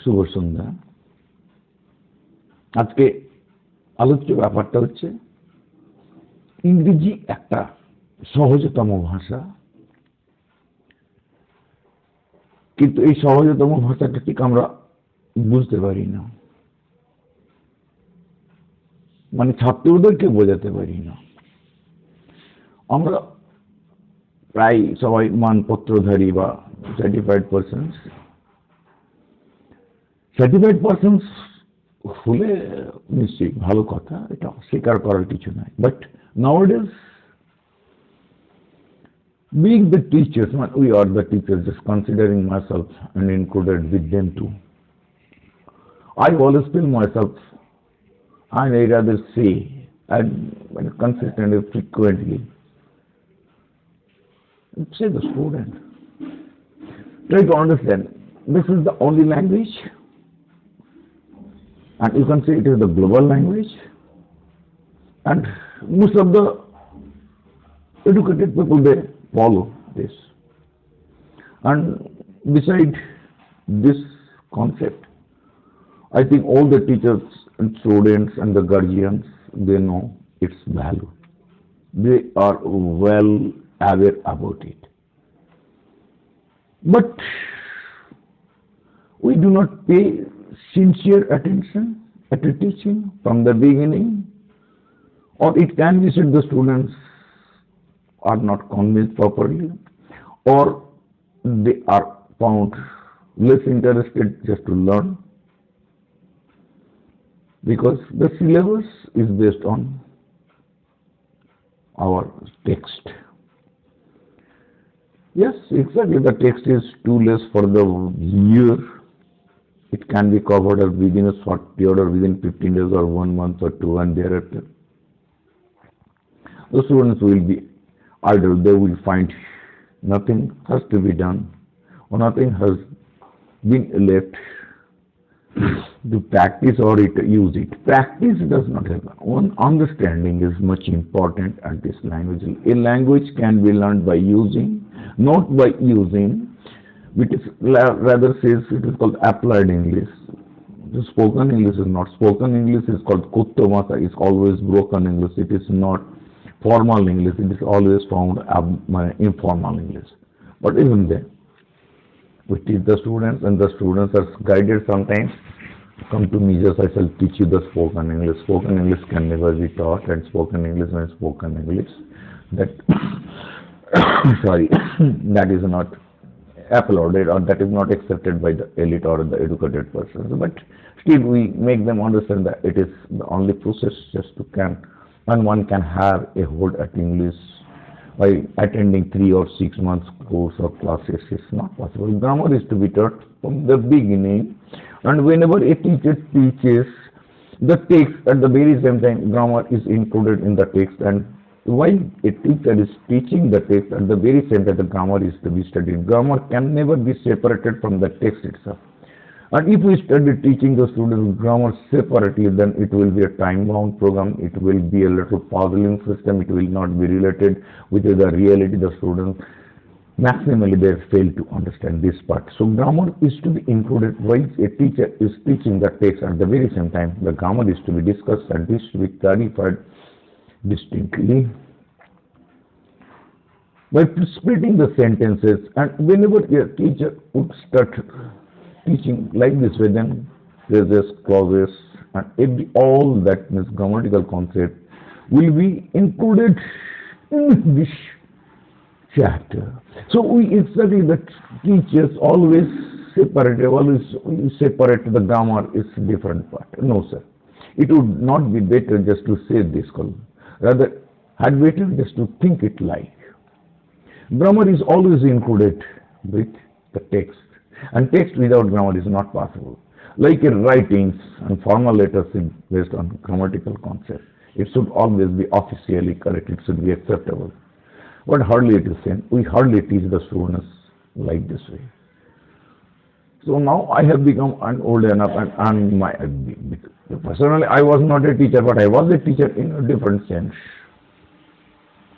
শুভ সন্ধ্যা। আজকে আলোচ্য ব্যাপারটা হচ্ছে ইংরেজি একটা সহজতম ভাষা, কিন্তু এই সহজতম ভাষাটা ঠিক আমরা বুঝতে পারি না, মানে ছাত্রদেরকে বোঝাতে পারি না। আমরা প্রায় সবাই মানপত্রধারী বা সার্টিফাইড পারসন হলে নিশ্চয়ই ভালো কথা, এটা স্বীকার করার কিছু নাই। But nowadays being the teachers, we are the teachers, just considering myself and included with them too. I always feel myself, I may rather say, and consistently, frequently, say the student, try to understand, this is the only language, and you can say it is the global language, and most of the educated people, they follow this. And beside this concept, I think all the teachers and students and the guardians, they know its value. They are well aware about it. But we do not pay sincere attention at the teaching from the beginning, or it can be said the students are not convinced properly, or they are found less interested just to learn, because the syllabus is based on our text. Yes, exactly, the text is too less for the year. It can be covered within a short period, or within 15 days or 1 month or 2, and thereafter the students will be idle. They will find nothing has to be done, or nothing has been left to practice or use it. Practice does not help. One understanding is much important at this language. A language can be learned by using, not by using, which is rather says it is called applied English. The spoken English is not. Spoken English is called Kuttamata, is always broken English. It is not formal English. It is always found informal English. But even then, we teach the students, and the students are guided sometimes. Come to me, just I shall teach you the spoken English. Spoken English can never be taught, and spoken English and spoken English, that sorry, that is not applauded, or that is not accepted by the elite or the educated persons. But still we make them understand that it is the only process just to can, and one can have a hold at English by attending 3 or 6 months course or classes. It's not possible. Grammar is to be taught from the beginning, and whenever a teacher teaches the text, at the very same time grammar is included in the text. And while a teacher is teaching the text, at the very same time the grammar is to be studied. Grammar can never be separated from the text itself. And if we study teaching the students grammar separately, then it will be a time-bound program. It will be a little puzzling system. It will not be related with the reality. The students maximally they fail to understand this part. So grammar is to be included while a teacher is teaching the text. At the very same time, the grammar is to be discussed and is to be clarified distinctly by splitting the sentences. And whenever a teacher would start teaching like this way, then phrases, clauses, and all that means grammatical concept will be included in this chapter. So we exactly, the teachers always separate the grammar is different part. No, sir. It would not be better just to say this column. Rather, had better just to think it like. Grammar is always included with the text, and text without grammar is not possible. Like in writings and formal letters based on grammatical concept, it should always be officially correct. It should be acceptable. But hardly it is seen. We hardly teach the students like this way. So now I have become old enough, and personally I was not a teacher, but I was a teacher in a different sense.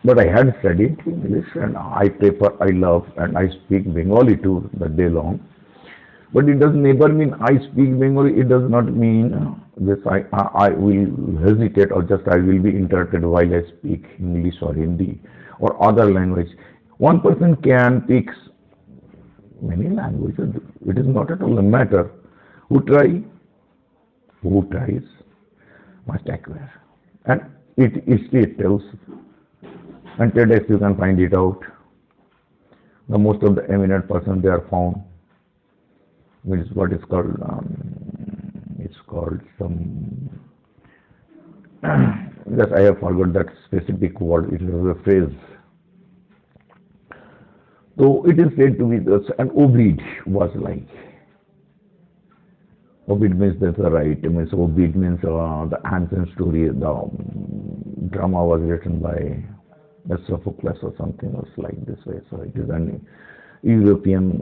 But I had studied English, and I love, and I speak Bengali too the day long. But it does never mean I speak Bengali. It does not mean this. I will hesitate or just I will be interrupted while I speak English or Hindi or other language. One person can speak many languages. It is not at all a matter. Who tries must acquire. And it tells. And TEDx you can find it out. The most of the eminent persons they are found. Which is what is called. It's called some. Just I have forgot that specific word. It is a phrase. So it is said to be this. And Ovid was like. Ovid means that's the right. It means Ovid means the ancient story. The drama was written by Sophocles or something else like this way. So it is an European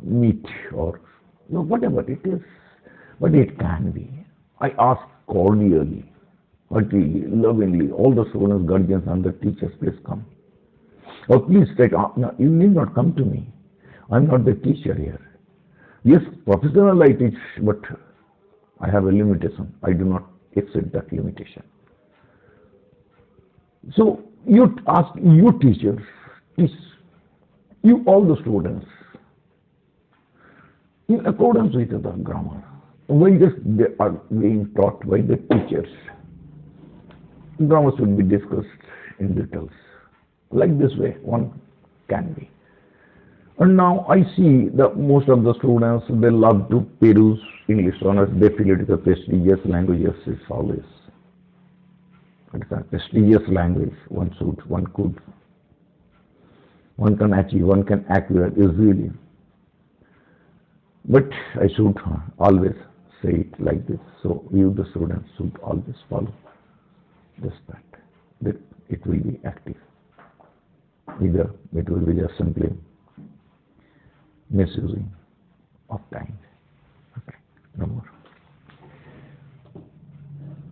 myth or whatever it is. But it can be. I ask cordially, heartily, lovingly, all the students, guardians, and the teachers, please come. Or please take. No, you need not come to me. I'm not the teacher here. Yes, professional I teach, but I have a limitation. I do not exceed that limitation. So you ask your teachers, teach you all the students in accordance with the grammar. When just they are being taught by the teachers, grammar should be discussed in details. Like this way, one can be. And now I see that most of the students, they love to peruse English honors. They feel it is a prestigious language. Yes, it's always. It's a prestigious language. One can achieve, one can acquire easily. But I should always say it like this. So you, the students, should always follow this path. That it will be active. Either it will be just simply misusing of time. Okay, no more.